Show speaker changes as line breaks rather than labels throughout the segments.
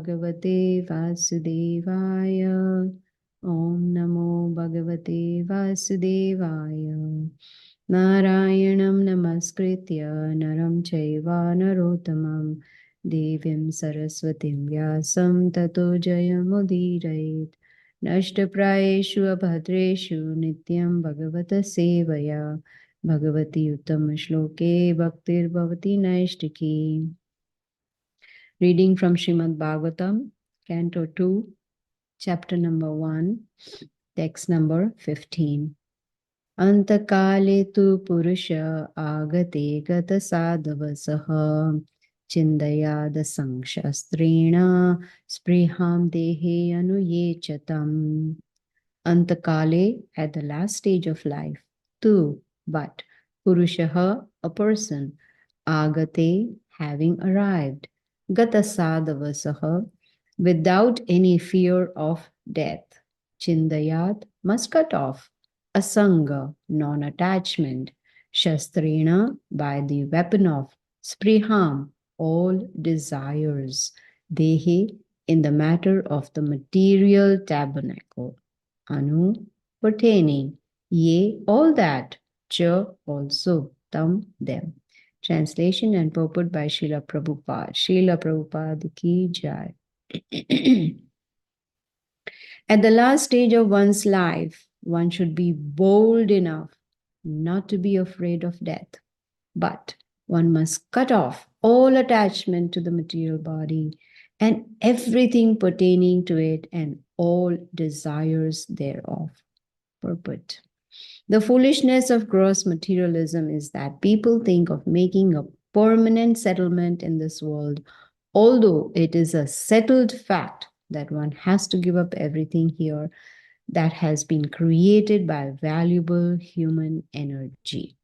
Bhagavate Vasudevaya. Om Namo Bhagavate Vasudevaya. Narayanam Namaskritya Naram Chaiva Narottamam Devim Saraswatim Vyasam Tato Jayamudirayet. Nashtaprayeshu Abhadreshu Nityam Bhagavata Sevaya Bhagavati Uttama Shloke Bhaktir Bhavati Naishtiki. Reading from Srimad Bhagavatam, Canto 2, chapter number 1, text number 15. Antakale tu purusha agate gata sadhavasaha chindayada sangshastrena spriham dehe anuyechatam. Antakale, at the last stage of life. Tu, but. Purushaha, a person. Agate, having arrived. Gata sadhavasaha, without any fear of death. Chindayat, must cut off. Asanga, non-attachment. Shastrena, by the weapon of. Spriham, all desires. Dehe, in the matter of the material tabernacle. Anu, pertaining, ye, all that, cha, also, tam, them. Translation and purport by Srila Prabhupada. Srila Prabhupada ki jai. At the last stage of one's life, one should be bold enough not to be afraid of death. But one must cut off all attachment to the material body and everything pertaining to it and all desires thereof. Purport. The foolishness of gross materialism is that people think of making a permanent settlement in this world, although it is a settled fact that one has to give up everything here that has been created by valuable human energy.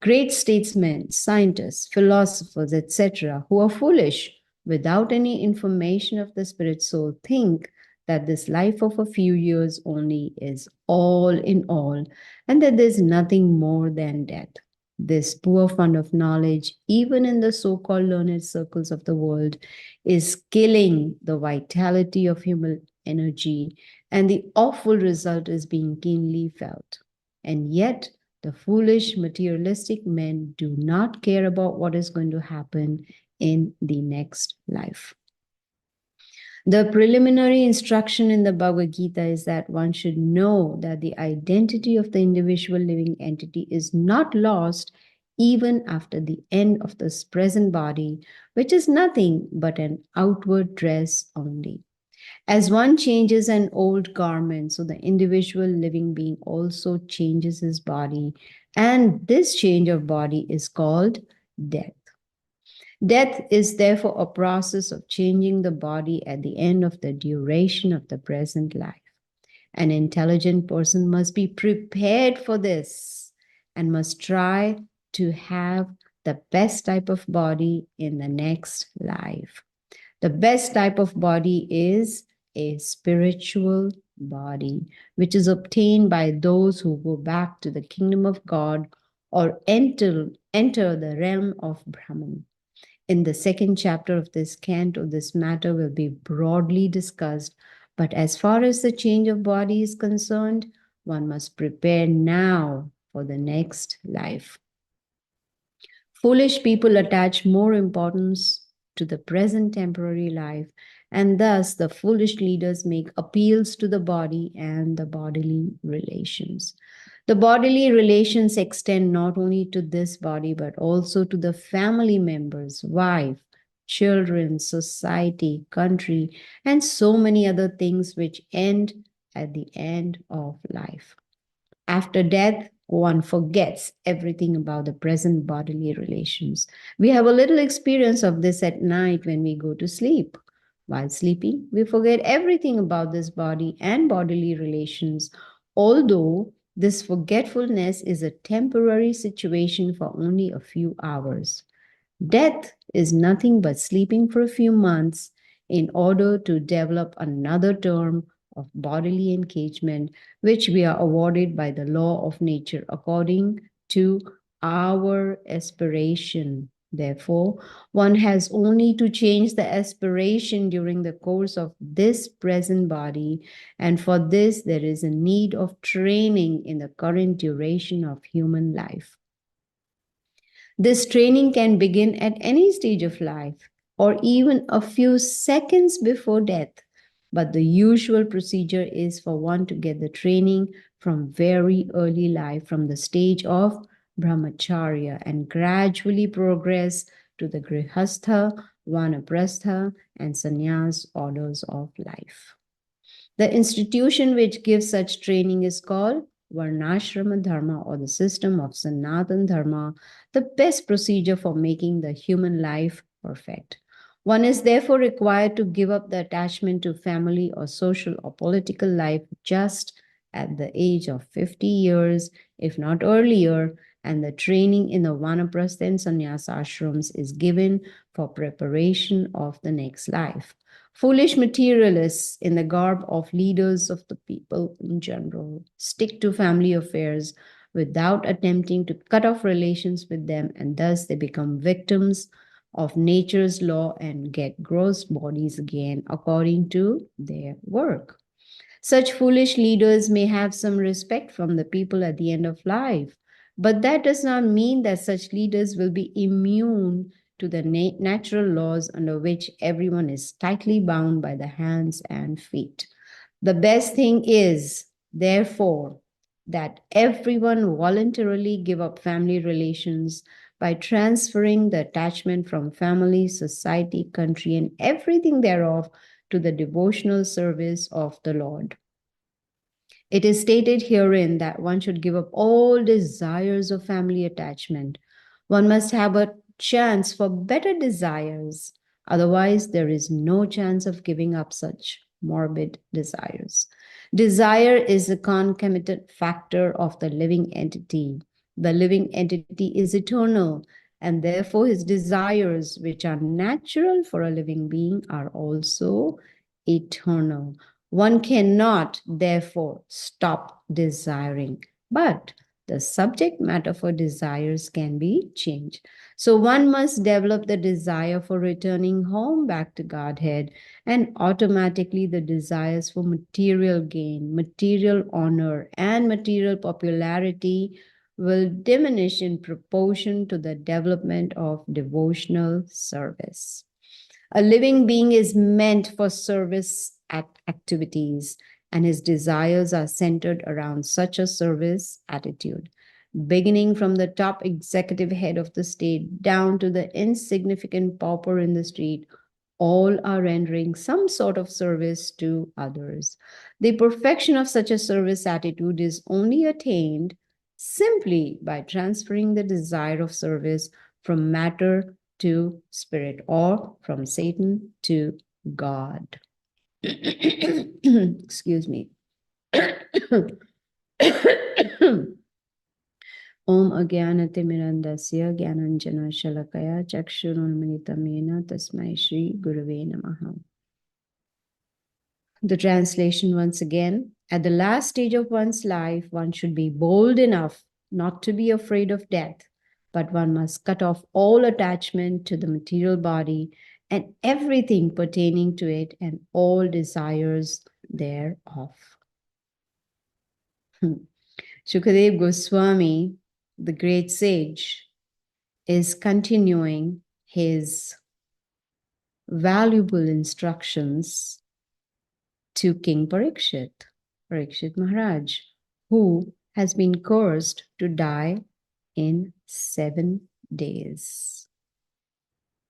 Great statesmen, scientists, philosophers, etc., who are foolish without any information of the spirit soul, think that this life of a few years only is all in all, and that there's nothing more than death. This poor fund of knowledge, even in the so-called learned circles of the world, is killing the vitality of human energy, and the awful result is being keenly felt. And yet, the foolish materialistic men do not care about what is going to happen in the next life. The preliminary instruction in the Bhagavad Gita is that one should know that the identity of the individual living entity is not lost even after the end of this present body, which is nothing but an outward dress only. As one changes an old garment, so the individual living being also changes his body, and this change of body is called death. Death is therefore a process of changing the body at the end of the duration of the present life. An intelligent person must be prepared for this and must try to have the best type of body in the next life. The best type of body is a spiritual body, which is obtained by those who go back to the kingdom of God or enter the realm of Brahman. In the second chapter of this canto, this matter will be broadly discussed, but as far as the change of body is concerned, one must prepare now for the next life. Foolish people attach more importance to the present temporary life, and thus the foolish leaders make appeals to the body and the bodily relations. The bodily relations extend not only to this body, but also to the family members, wife, children, society, country, and so many other things which end at the end of life. After death, one forgets everything about the present bodily relations. We have a little experience of this at night when we go to sleep. While sleeping, we forget everything about this body and bodily relations, although this forgetfulness is a temporary situation for only a few hours. Death is nothing but sleeping for a few months in order to develop another term of bodily engagement, which we are awarded by the law of nature according to our aspiration Therefore, one has only to change the aspiration during the course of this present body, and for this there is a need of training in the current duration of human life. This training can begin at any stage of life or even a few seconds before death. But the usual procedure is for one to get the training from very early life, from the stage of brahmacharya, and gradually progress to the grihastha, vanaprastha, and sannyas orders of life. The institution which gives such training is called Varnashrama Dharma, or the system of Sanatan Dharma, the best procedure for making the human life perfect. One is therefore required to give up the attachment to family or social or political life just at the age of 50 years, if not earlier, and the training in the Vanaprastha and Sannyasa ashrams is given for preparation of the next life. Foolish materialists in the garb of leaders of the people in general stick to family affairs without attempting to cut off relations with them, and thus they become victims of nature's law and get gross bodies again according to their work. Such foolish leaders may have some respect from the people at the end of life, but that does not mean that such leaders will be immune to the natural laws under which everyone is tightly bound by the hands and feet. The best thing is, therefore, that everyone voluntarily give up family relations by transferring the attachment from family, society, country, and everything thereof to the devotional service of the Lord. It is stated herein that one should give up all desires of family attachment. One must have a chance for better desires. Otherwise, there is no chance of giving up such morbid desires. Desire is a concomitant factor of the living entity. The living entity is eternal, and therefore his desires, which are natural for a living being, are also eternal. One cannot, therefore, stop desiring, but the subject matter for desires can be changed. So one must develop the desire for returning home back to Godhead, and automatically the desires for material gain, material honor, and material popularity will diminish in proportion to the development of devotional service. A living being is meant for service activities, and his desires are centered around such a service attitude. Beginning from the top executive head of the state down to the insignificant pauper in the street, all are rendering some sort of service to others. The perfection of such a service attitude is only attained simply by transferring the desire of service from matter to spirit, or from Satan to God. Excuse me. Om Agyanatimirandasya Gyananjana Shalakaya Chakshurunmilitamena Tasmai Shri Gurave Namaha. The translation once again. At the last stage of one's life, one should be bold enough not to be afraid of death, but one must cut off all attachment to the material body and everything pertaining to it and all desires thereof. Shukadev Goswami, the great sage, is continuing his valuable instructions to King Parikshit Maharaj, who has been cursed to die in 7 days.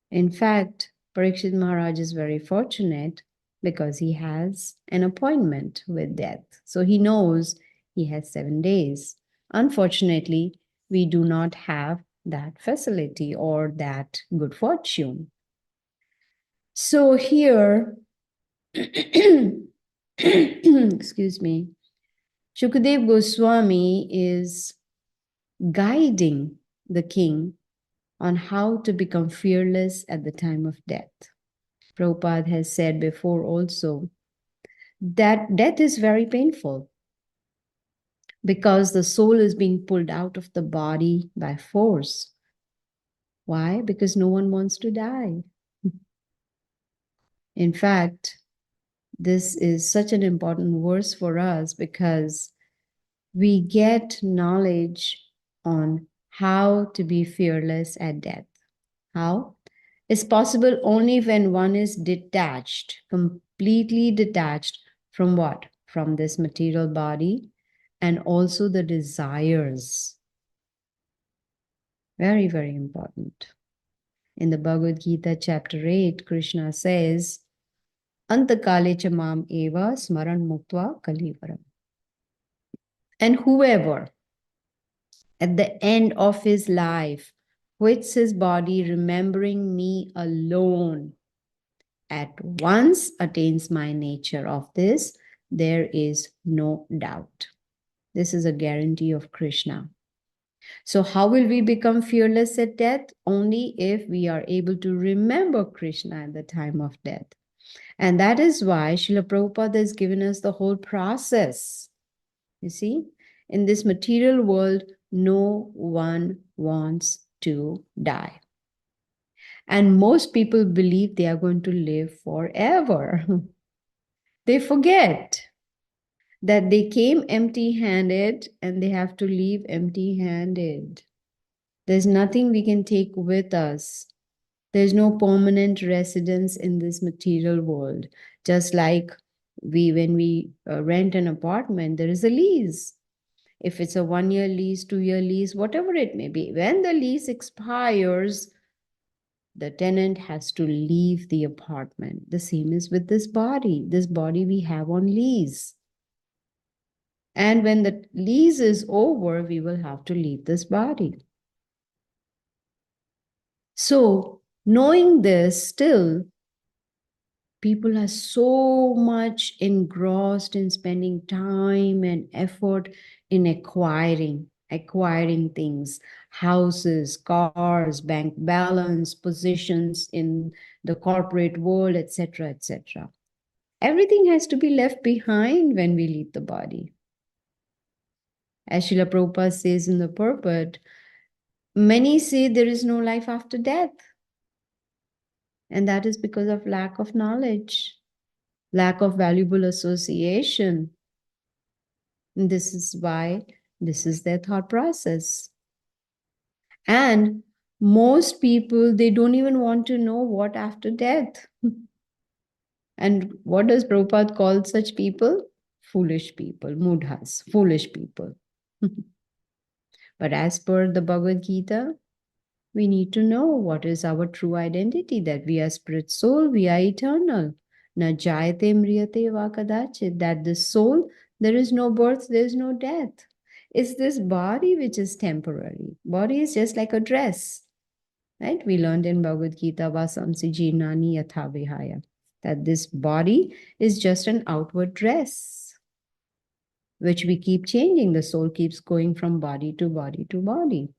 In fact, Parikshit Maharaj is very fortunate because he has an appointment with death. So he knows he has 7 days. Unfortunately, we do not have that facility or that good fortune. So here, excuse me, Shukadev Goswami is guiding the king on how to become fearless at the time of death. Prabhupada has said before also that death is very painful because the soul is being pulled out of the body by force. Why? Because no one wants to die. In fact, this is such an important verse for us because we get knowledge on how to be fearless at death. How? It's possible only when one is detached, completely detached from what? From this material body and also the desires. Very, very important. In the Bhagavad Gita, chapter 8, Krishna says, Antakale chamam eva smaran muktva kalivaram. And whoever at the end of his life quits his body, remembering me alone, at once attains my nature. Of this, there is no doubt. This is a guarantee of Krishna. So, how will we become fearless at death? Only if we are able to remember Krishna at the time of death. And that is why Srila Prabhupada has given us the whole process. You see, in this material world, no one wants to die. And most people believe they are going to live forever. They forget that they came empty handed and they have to leave empty handed. There's nothing we can take with us. There's no permanent residence in this material world. Just like when we rent an apartment, there is a lease. If it's a 1-year lease, 2-year lease, whatever it may be, when the lease expires, the tenant has to leave the apartment. The same is with this body. This body we have on lease. And when the lease is over, we will have to leave this body. So, knowing this, still, people are so much engrossed in spending time and effort in acquiring things, houses, cars, bank balance, positions in the corporate world, etc., etc. Everything has to be left behind when we leave the body. As Srila Prabhupada says in the purport, many say there is no life after death. And that is because of lack of knowledge, lack of valuable association. And this is why this is their thought process. And most people, they don't even want to know what after death. And what does Prabhupada call such people? Foolish people, mudhas, foolish people. But as per the Bhagavad Gita, we need to know what is our true identity, that we are spirit soul, we are eternal. Na jayate mriyate va kadachit, that the soul, there is no birth, there is no death. It's this body which is temporary. Body is just like a dress, right? We learned in Bhagavad Gita, vasamsi jinani yatha vihaya, that this body is just an outward dress, which we keep changing. The soul keeps going from body to body to body.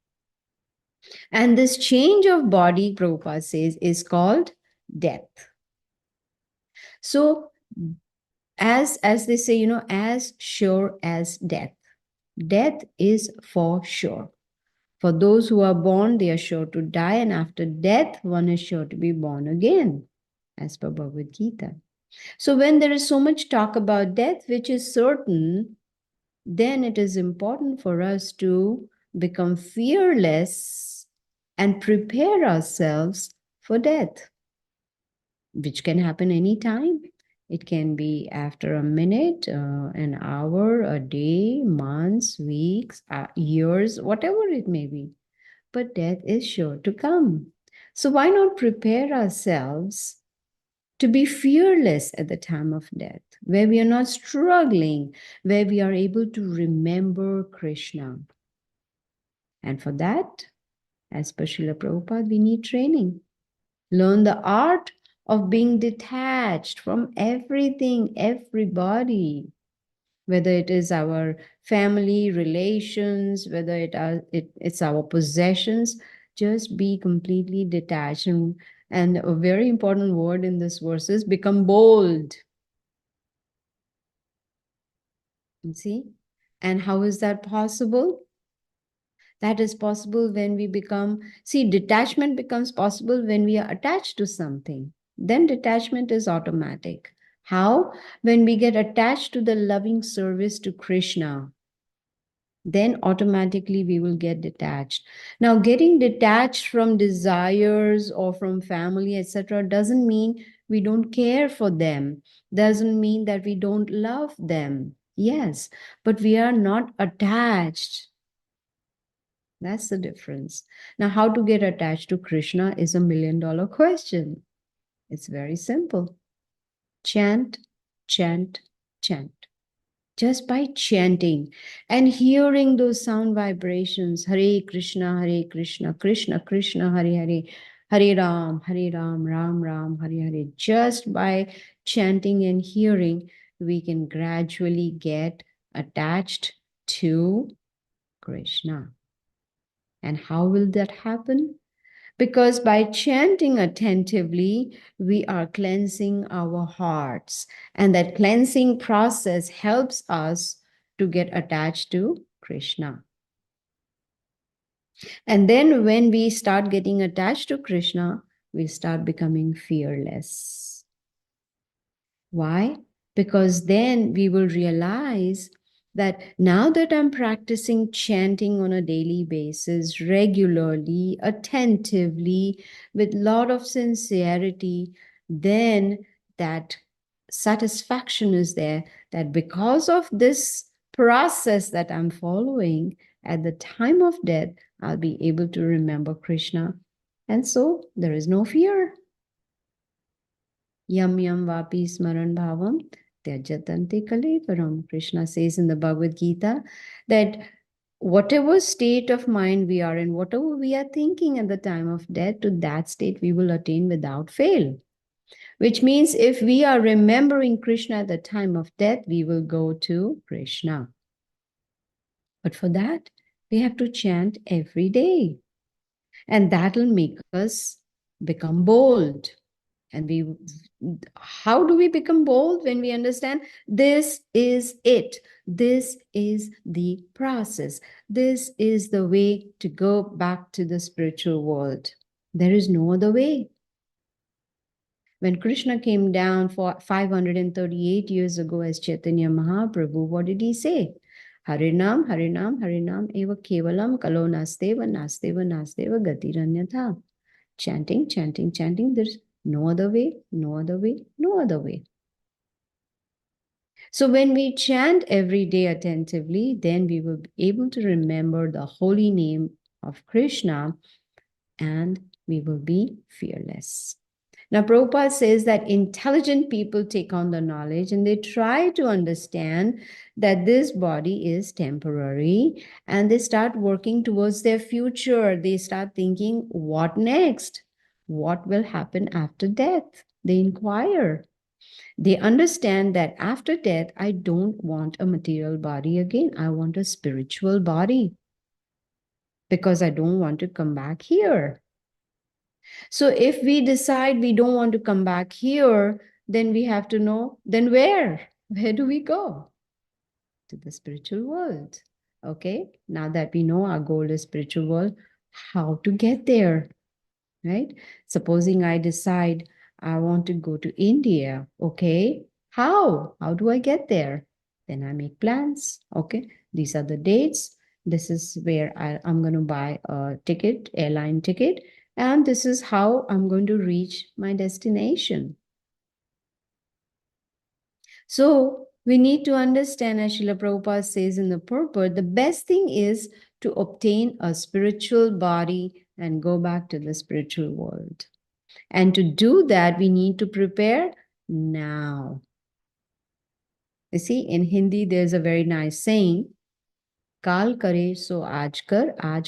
And this change of body, Prabhupada says, is called death. So, as they say, as sure as death. Death is for sure. For those who are born, they are sure to die, and after death, one is sure to be born again, as per Bhagavad Gita. So, when there is so much talk about death, which is certain, then it is important for us to become fearless and prepare ourselves for death, which can happen anytime. It can be after a minute, an hour, a day, months, weeks, years, whatever it may be. But death is sure to come. So why not prepare ourselves to be fearless at the time of death, where we are not struggling, where we are able to remember Krishna. And for that, as per Srila Prabhupada, we need training. Learn the art of being detached from everything, everybody, whether it is our family, relations, whether it's our possessions. Just be completely detached. And a very important word in this verse is become bold. You see? And how is that possible? That is possible when we become, see, detachment becomes possible when we are attached to something. Then detachment is automatic. How? When we get attached to the loving service to Krishna, then automatically we will get detached. Now, getting detached from desires or from family, etc., doesn't mean we don't care for them, doesn't mean that we don't love them. Yes, but we are not attached. That's the difference. Now, how to get attached to Krishna is $1 million question. It's very simple. Chant, chant, chant. Just by chanting and hearing those sound vibrations, Hare Krishna, Krishna Krishna, Hare Hare, Hare Ram, Ram Ram, Hare Hare. Just by chanting and hearing, we can gradually get attached to Krishna. And how will that happen? Because by chanting attentively, we are cleansing our hearts. And that cleansing process helps us to get attached to Krishna. And then when we start getting attached to Krishna, we start becoming fearless. Why? Because then we will realize that now that I'm practicing chanting on a daily basis, regularly, attentively, with a lot of sincerity, then that satisfaction is there that because of this process that I'm following, at the time of death, I'll be able to remember Krishna. And so there is no fear. Yam yam vapi smaran bhavam tyajatante kalevaram. Krishna says in the Bhagavad Gita that whatever state of mind we are in, whatever we are thinking at the time of death, to that state we will attain without fail. Which means if we are remembering Krishna at the time of death, we will go to Krishna. But for that, we have to chant every day. And that'll make us become bold. And how do we become bold? When we understand this is it, this is the process, this is the way to go back to the spiritual world. There is no other way. When Krishna came down for 538 years ago as Chaitanya Mahaprabhu, what did he say? Harinam, Harinam, Harinam eva kevalam kalo nasteva, nasteva, nasteva gatiranyatha. Chanting, chanting, chanting. There's no other way, no other way, no other way. So when we chant every day attentively, then we will be able to remember the holy name of Krishna and we will be fearless. Now, Prabhupada says that intelligent people take on the knowledge and they try to understand that this body is temporary and they start working towards their future. They start thinking, what next? What will happen after death? They inquire. They understand that after death, I don't want a material body again. I want a spiritual body because I don't want to come back here. So if we decide we don't want to come back here, then we have to know, then where? Where do we go? To the spiritual world. Okay, now that we know our goal is spiritual world, how to get there, right? Supposing I decide I want to go to India, okay, how? How do I get there? Then I make plans, okay? These are the dates. This is where I'm going to buy a ticket, airline ticket, and this is how I'm going to reach my destination. So we need to understand, as Srila Prabhupada says in the purport, the best thing is to obtain a spiritual body and go back to the spiritual world. And to do that, we need to prepare now. You see, in Hindi, there's a very nice saying, Kal kare so aaj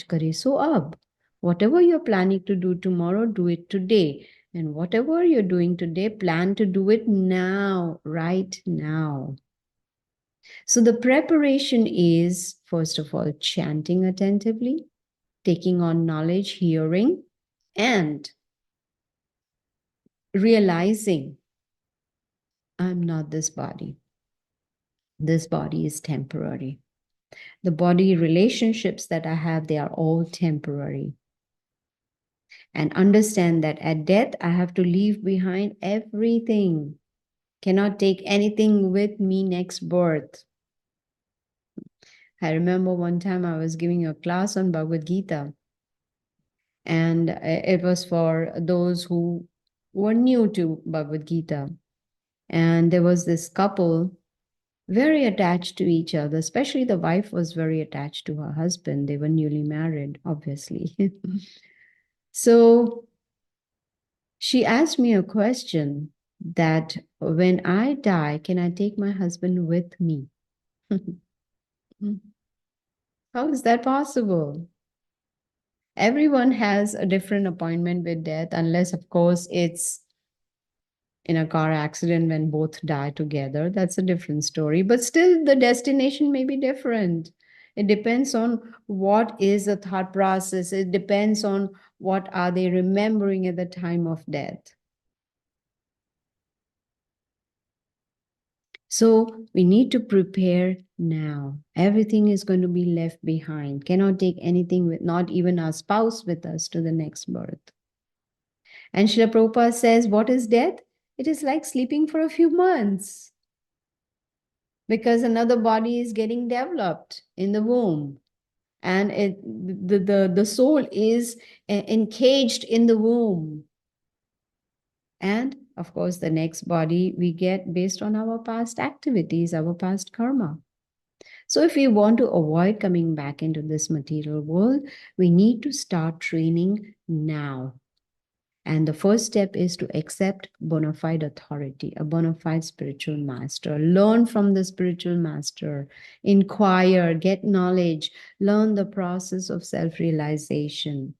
kare so ab. Whatever you're planning to do tomorrow, do it today. And whatever you're doing today, plan to do it now, right now. So the preparation is, first of all, chanting attentively, taking on knowledge, hearing, and realizing I'm not this body. This body is temporary. The body relationships that I have, they are all temporary. And understand that at death, I have to leave behind everything. Cannot take anything with me next birth. I remember one time I was giving a class on Bhagavad Gita, and it was for those who were new to Bhagavad Gita. And there was this couple very attached to each other, especially the wife was very attached to her husband. They were newly married, obviously. So she asked me a question that when I die, can I take my husband with me? How is that possible? Everyone has a different appointment with death, unless, of course, it's in a car accident when both die together. That's a different story. But still, the destination may be different. It depends on what is the thought process. It depends on what are they remembering at the time of death. So we need to prepare now. Everything is going to be left behind. Cannot take anything with, not even our spouse with us to the next birth. And Srila Prabhupada says, what is death? It is like sleeping for a few months because another body is getting developed in the womb. And the soul is encaged in the womb. And of course, the next body we get based on our past activities, our past karma. So if we want to avoid coming back into this material world, we need to start training now. And the first step is to accept bona fide authority, a bona fide spiritual master. Learn from the spiritual master, inquire, get knowledge, learn the process of self-realization.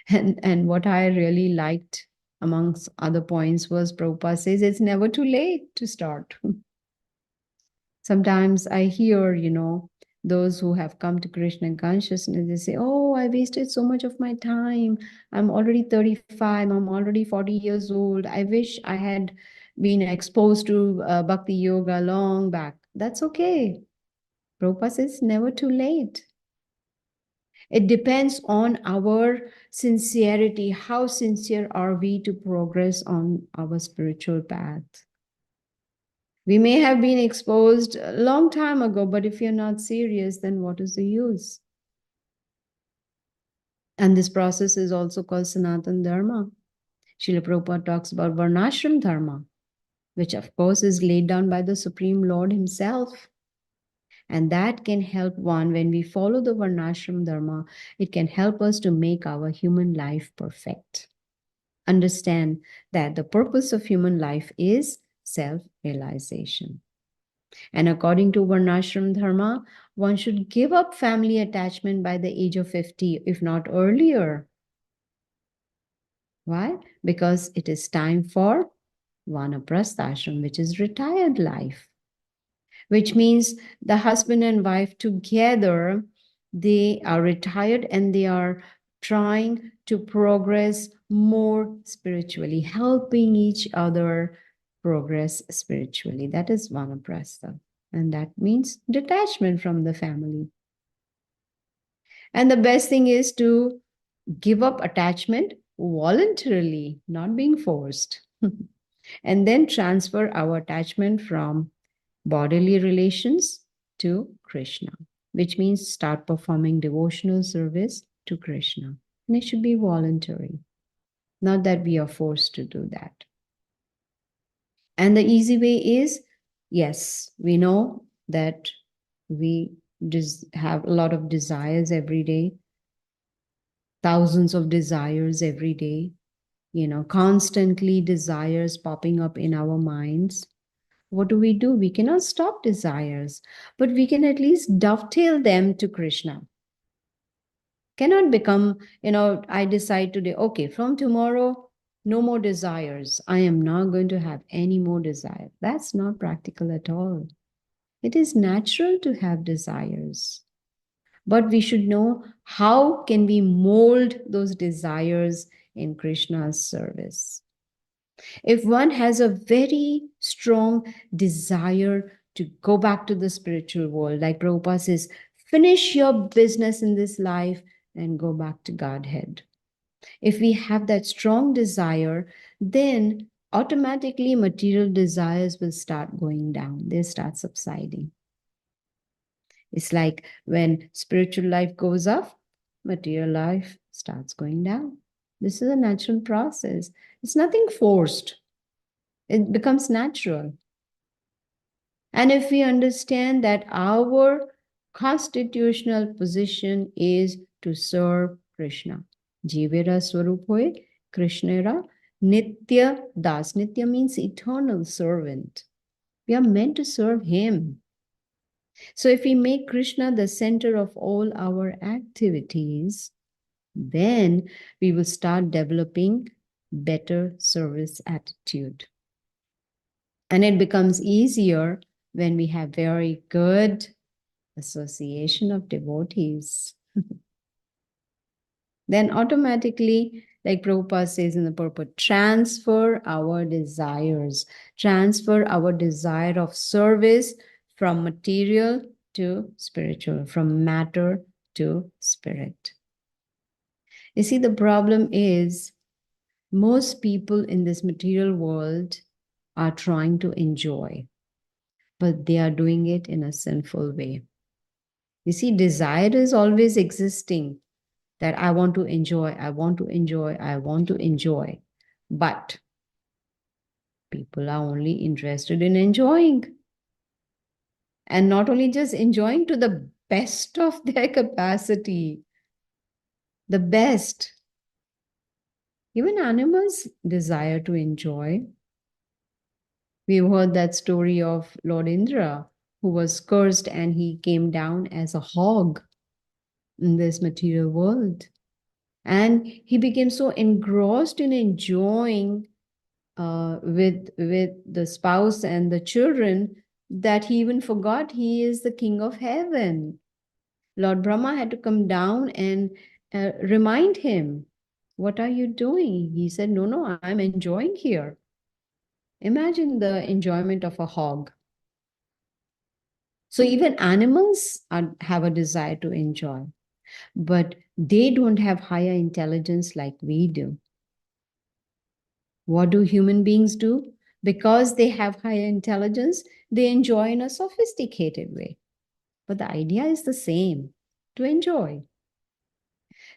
And what I really liked amongst other points was Prabhupada says it's never too late to start. Sometimes I hear, those who have come to Krishna consciousness, they say, oh, I wasted so much of my time. I'm already 35. I'm already 40 years old. I wish I had been exposed to Bhakti Yoga long back. That's okay. Prabhupada says, never too late. It depends on our sincerity. How sincere are we to progress on our spiritual path? We may have been exposed a long time ago, but if you're not serious, then what is the use? And this process is also called Sanatana Dharma. Srila Prabhupada talks about Varnashram Dharma, which of course is laid down by the Supreme Lord himself. And that can help one when we follow the Varnashram Dharma, it can help us to make our human life perfect. Understand that the purpose of human life is self-realization. And according to Varnashram Dharma, one should give up family attachment by the age of 50, if not earlier. Why? Because it is time for Vanaprasthashram, which is retired life. Which means the husband and wife together, they are retired and they are trying to progress more spiritually, helping each other progress spiritually. That is Vanaprastha. And that means detachment from the family. And the best thing is to give up attachment voluntarily, not being forced. And then transfer our attachment from bodily relations to Krishna, which means start performing devotional service to Krishna. And it should be voluntary, not that we are forced to do that. And the easy way is, yes, we know that we have a lot of desires every day, thousands of desires every day, constantly desires popping up in our minds. What do? We cannot stop desires, but we can at least dovetail them to Krishna. Cannot become, I decide today, okay, from tomorrow, no more desires. I am not going to have any more desire. That's not practical at all. It is natural to have desires, but we should know how can we mold those desires in Krishna's service. If one has a very strong desire to go back to the spiritual world. Like Prabhupada says, finish your business in this life and go back to Godhead. If we have that strong desire, then automatically material desires will start going down. They start subsiding. It's like when spiritual life goes up, material life starts going down. This is a natural process. It's nothing forced. It becomes natural. And if we understand that our constitutional position is to serve Krishna, Jivera Swarupoe, Krishnera, Nitya Das. Nitya means eternal servant. We are meant to serve him. So if we make Krishna the center of all our activities, then we will start developing better service attitude. And it becomes easier when we have very good association of devotees. Then automatically, like Prabhupada says in the purport, transfer our desires, transfer our desire of service from material to spiritual, from matter to spirit. You see, the problem is most people in this material world are trying to enjoy, but they are doing it in a sinful way. You see, desire is always existing, that I want to enjoy, I want to enjoy, I want to enjoy. But people are only interested in enjoying. And not only just enjoying to the best of their capacity, the best. Even animals desire to enjoy. We've heard that story of Lord Indra, who was cursed and he came down as a hog in this material world. And he became so engrossed in enjoying with the spouse and the children that he even forgot he is the king of heaven. Lord Brahma had to come down and remind him, what are you doing? He said, no, I'm enjoying here. Imagine the enjoyment of a hog. So even animals have a desire to enjoy, but they don't have higher intelligence like we do. What do human beings do? Because they have higher intelligence, they enjoy in a sophisticated way. But the idea is the same, to enjoy.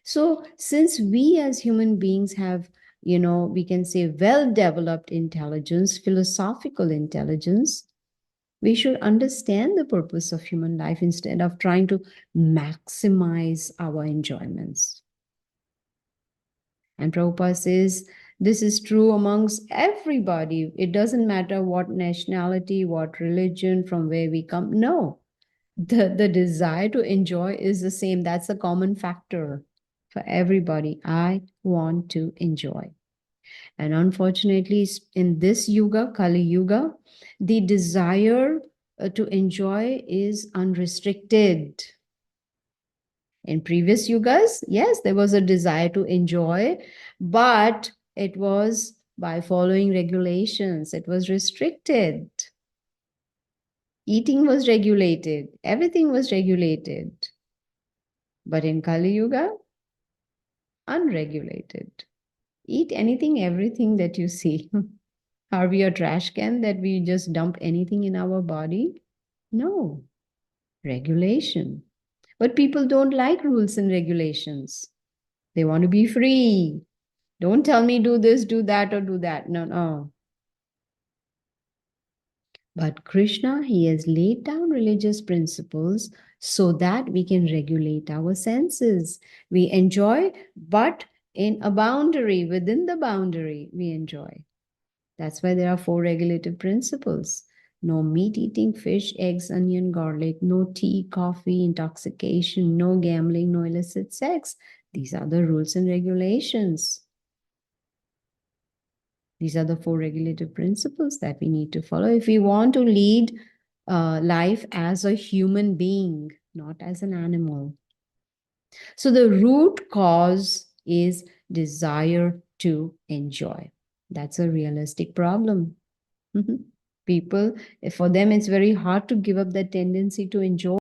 So since we as human beings have, we can say well-developed intelligence, philosophical intelligence, we should understand the purpose of human life instead of trying to maximize our enjoyments. And Prabhupada says, this is true amongst everybody. It doesn't matter what nationality, what religion, from where we come. No, the desire to enjoy is the same. That's a common factor for everybody. I want to enjoy. And unfortunately, in this yuga, Kali Yuga, the desire to enjoy is unrestricted. In previous yugas, yes, there was a desire to enjoy, but it was by following regulations. It was restricted. Eating was regulated. Everything was regulated. But in Kali Yuga, unregulated. Eat anything, everything that you see. Are we a trash can that we just dump anything in our body? No. Regulation. But people don't like rules and regulations. They want to be free. Don't tell me do this, do that, or do that. No. But Krishna, he has laid down religious principles so that we can regulate our senses. We enjoy, but in a boundary, within the boundary, we enjoy. That's why there are 4 regulative principles. No meat eating, fish, eggs, onion, garlic, no tea, coffee, intoxication, no gambling, no illicit sex. These are the rules and regulations. These are the 4 regulative principles that we need to follow if we want to lead life as a human being, not as an animal. So the root cause is desire to enjoy. That's a realistic problem. people, for them, it's very hard to give up that tendency to enjoy